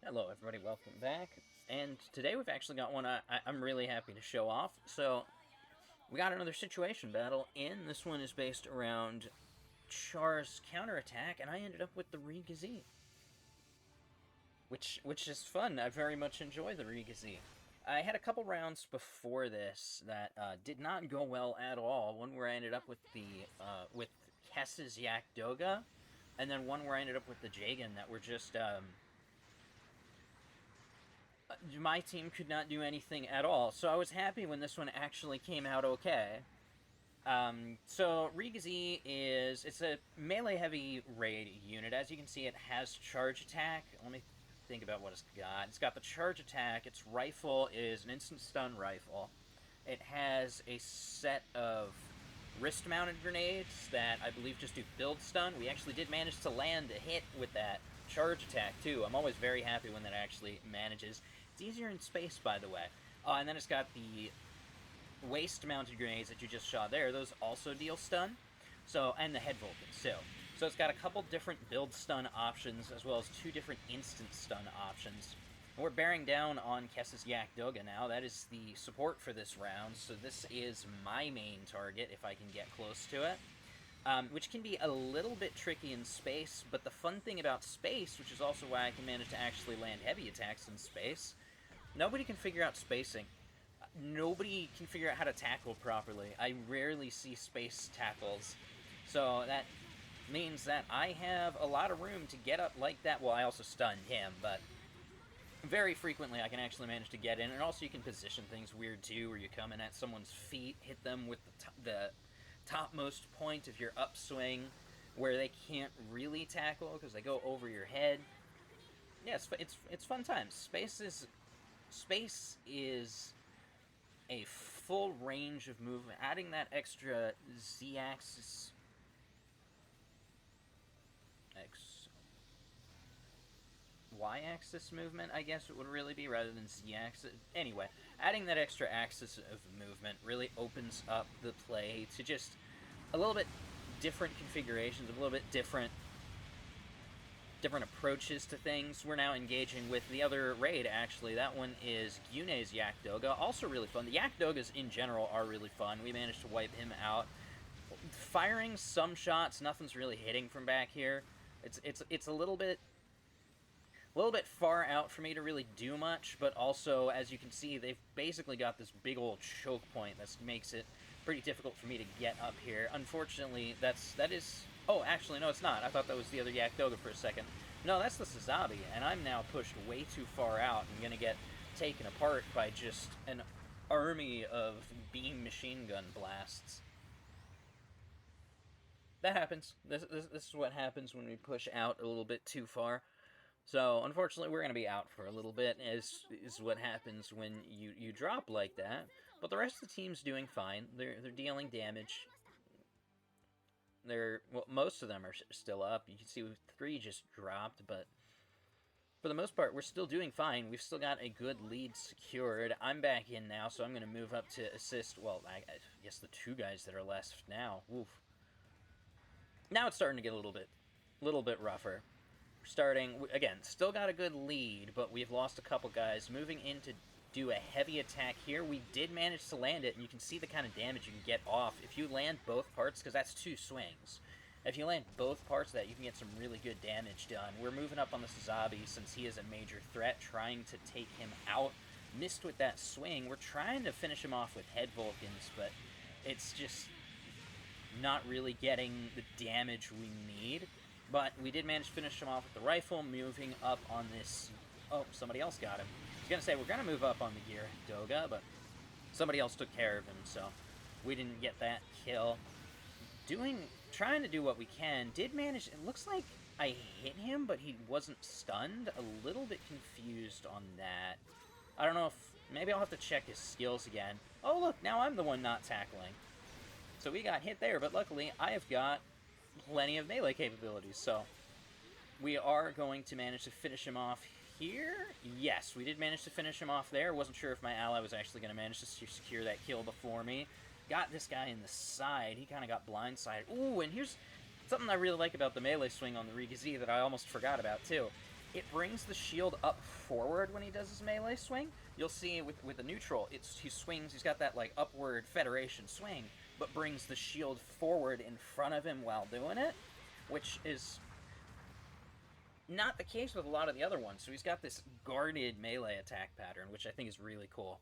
Hello everybody, welcome back. And today we've actually got one I'm really happy to show off. So, we got another situation battle, and this one is based around Char's counterattack, and I ended up with the Riga Z. Which is fun, I very much enjoy the Riga Z. I had a couple rounds before this that did not go well at all. One where I ended up with with Kess's Yak Doga, and then one where I ended up with the Jagan that were just, my team could not do anything at all, so I was happy when this one actually came out okay. So Riga Z it's a melee-heavy raid unit. As you can see, it has charge attack. Let me think about what it's got. It's got the charge attack. Its rifle is an instant stun rifle. It has a set of wrist-mounted grenades that I believe just do build stun. We actually did manage to land a hit with that charge attack, too. I'm always very happy when that actually manages. It's easier in space, by the way. And then it's got the waist-mounted grenades that you just saw there. Those also deal stun. So, and the head Vulcans, too. So it's got a couple different build stun options, as well as two different instant stun options. And we're bearing down on Kess's Yak Doga now. That is the support for this round, so this is my main target, if I can get close to it. Which can be a little bit tricky in space, but the fun thing about space, which is also why I can manage to actually land heavy attacks in space, nobody can figure out spacing. Nobody can figure out how to tackle properly. I rarely see space tackles, so that means that I have a lot of room to get up like that. Well, I also stunned him, but very frequently I can actually manage to get in, and also you can position things weird too, where you come in at someone's feet, hit them with the topmost point of your upswing, where they can't really tackle because they go over your head. Yes, yeah, it's fun times. Space is a full range of movement. Adding that extra Z-axis, Y-axis movement, I guess it would really be, rather than Z-axis. Anyway, adding that extra axis of movement really opens up the play to just a little bit different configurations, a little bit different approaches to things. We're now engaging with the other raid, actually. That one is Gyune's Yak Doga, also really fun. The Yak Dogas in general are really fun. We managed to wipe him out. Firing some shots, nothing's really hitting from back here. It's a little bit far out for me to really do much, but also, as you can see, they've basically got this big old choke point that makes it pretty difficult for me to get up here. Unfortunately, that is... Oh, actually, no, it's not. I thought that was the other Yak Doga for a second. No, that's the Sazabi, and I'm now pushed way too far out and gonna get taken apart by just an army of beam machine gun blasts. That happens. This is what happens when we push out a little bit too far. So, unfortunately, we're going to be out for a little bit, is what happens when you drop like that. But the rest of the team's doing fine. They're dealing damage. Well, most of them are still up. You can see 3 just dropped, but for the most part, we're still doing fine. We've still got a good lead secured. I'm back in now, so I'm going to move up to assist, well, I guess the 2 guys that are left now. Oof. Now it's starting to get a little bit rougher. Starting, again, still got a good lead, but we've lost a couple guys. Moving in to do a heavy attack here. We did manage to land it, and you can see the kind of damage you can get off. If you land both parts, because that's 2 swings, if you land both parts of that, you can get some really good damage done. We're moving up on the Sazabi since he is a major threat, trying to take him out. Missed with that swing. We're trying to finish him off with head Vulcans, but it's just not really getting the damage we need. But we did manage to finish him off with the rifle, moving up on this... Oh, somebody else got him. I was going to say, we're going to move up on the Gear Doga, but somebody else took care of him, so we didn't get that kill. Trying to do what we can. Did manage... It looks like I hit him, but he wasn't stunned. A little bit confused on that. I don't know if... Maybe I'll have to check his skills again. Oh, look, now I'm the one not tackling. So we got hit there, but luckily I have got plenty of melee capabilities, so we are going to manage to finish him off here. Yes, we did manage to finish him off there. Wasn't sure if my ally was actually going to manage to secure that kill before me. Got this guy in the side. He kind of got blindsided. Ooh, and here's something I really like about the melee swing on the Riga Z that I almost forgot about, too. it brings the shield up forward when he does his melee swing. You'll see with the neutral, he swings, he's got that like upward Federation swing, but brings the shield forward in front of him while doing it, which is not the case with a lot of the other ones. So he's got this guarded melee attack pattern, which I think is really cool.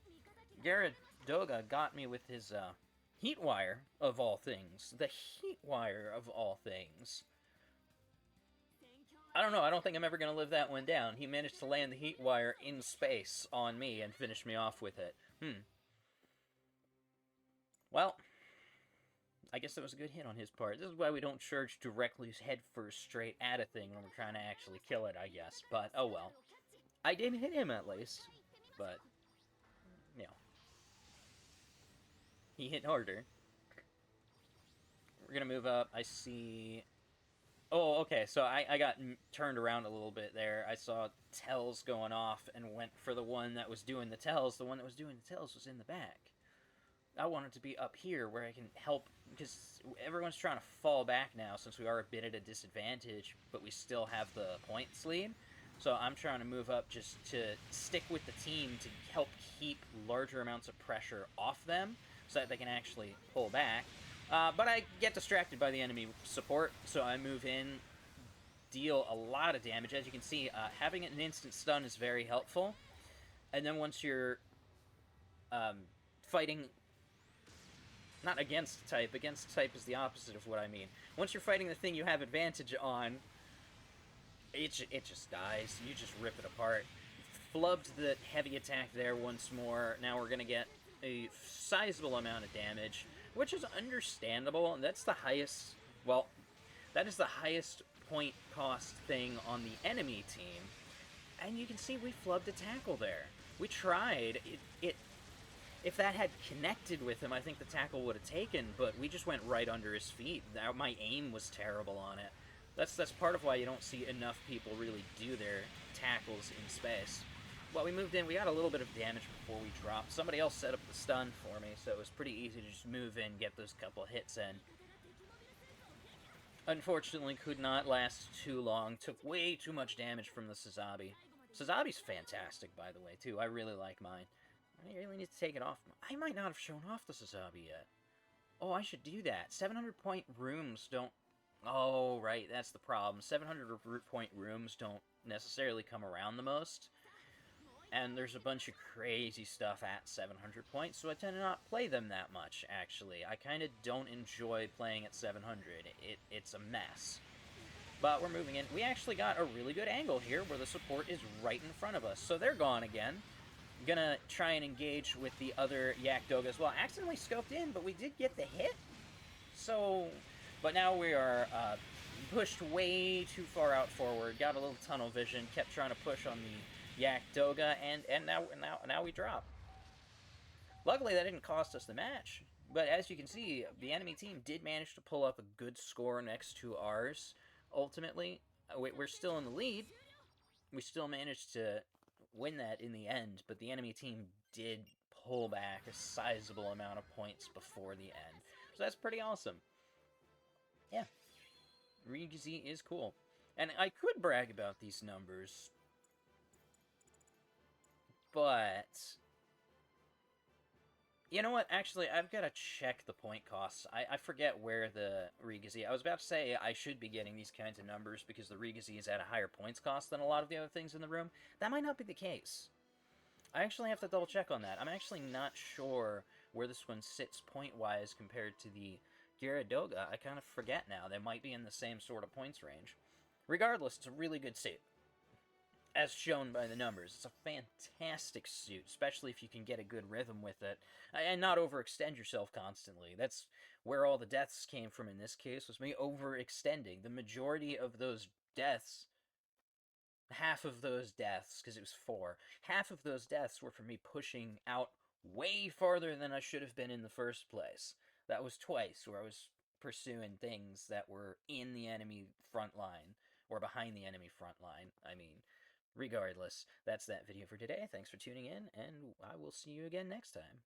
Gyaradoga got me with his Heat Wire, of all things. The Heat Wire, of all things. I don't know, I don't think I'm ever going to live that one down. He managed to land the Heat Wire in space on me and finish me off with it. Well, I guess that was a good hit on his part. This is why we don't charge directly headfirst straight at a thing when we're trying to actually kill it, I guess. But, oh well. I did hit him at least. But, you know. He hit harder. We're going to move up. I see... Oh, okay, so I got turned around a little bit there. I saw tells going off and went for the one that was doing the tells. The one that was doing the tells was in the back. I wanted to be up here where I can help, because everyone's trying to fall back now since we are a bit at a disadvantage, but we still have the points lead. So I'm trying to move up just to stick with the team to help keep larger amounts of pressure off them so that they can actually pull back. But I get distracted by the enemy support, so I move in, deal a lot of damage. As you can see, having an instant stun is very helpful. And then once you're fighting... Not against type is the opposite of what I mean. Once you're fighting the thing you have advantage on, it just dies. You just rip it apart. Flubbed the heavy attack there once more. Now we're going to get a sizable amount of damage, which is understandable. That's the highest, well, that is the highest point cost thing on the enemy team. And you can see we flubbed a tackle there. We tried. If that had connected with him, I think the tackle would have taken, but we just went right under his feet. My aim was terrible on it. That's part of why you don't see enough people really do their tackles in space. Well, we moved in, we got a little bit of damage before we dropped. Somebody else set up the stun for me, so it was pretty easy to just move in, get those couple hits in. Unfortunately, could not last too long. Took way too much damage from the Sazabi. Sazabi's fantastic, by the way, too. I really like mine. I really need to take it off. I might not have shown off the Sazabi yet. Oh, I should do that. 700-point rooms don't... Oh, right, that's the problem. 700-point rooms don't necessarily come around the most. And there's a bunch of crazy stuff at 700 points, so I tend to not play them that much, actually. I kind of don't enjoy playing at 700. It's a mess. But we're moving in. We actually got a really good angle here where the support is right in front of us. So they're gone again. Gonna try and engage with the other Yakdoga as well. Accidentally scoped in, but we did get the hit. So, but now we are pushed way too far out forward. Got a little tunnel vision. Kept trying to push on the Yakdoga, and now we drop. Luckily, that didn't cost us the match. But as you can see, the enemy team did manage to pull up a good score next to ours. Ultimately, we're still in the lead. We still managed to win that in the end, but the enemy team did pull back a sizable amount of points before the end. So that's pretty awesome. Yeah. Rigizi is cool. And I could brag about these numbers, but you know what? Actually, I've got to check the point costs. I forget where the Rigizi... I was about to say I should be getting these kinds of numbers because the Rigizi is at a higher points cost than a lot of the other things in the room. That might not be the case. I actually have to double check on that. I'm actually not sure where this one sits point-wise compared to the Gyaradoga. I kind of forget now. They might be in the same sort of points range. Regardless, it's a really good suit. As shown by the numbers, it's a fantastic suit, especially if you can get a good rhythm with it, and not overextend yourself constantly. That's where all the deaths came from in this case, was me overextending. The majority of those deaths, half of those deaths, because it was 4, half of those deaths were from me pushing out way farther than I should have been in the first place. That was twice where I was pursuing things that were in the enemy front line, or behind the enemy front line, I mean. Regardless, that's that video for today. Thanks for tuning in, and I will see you again next time.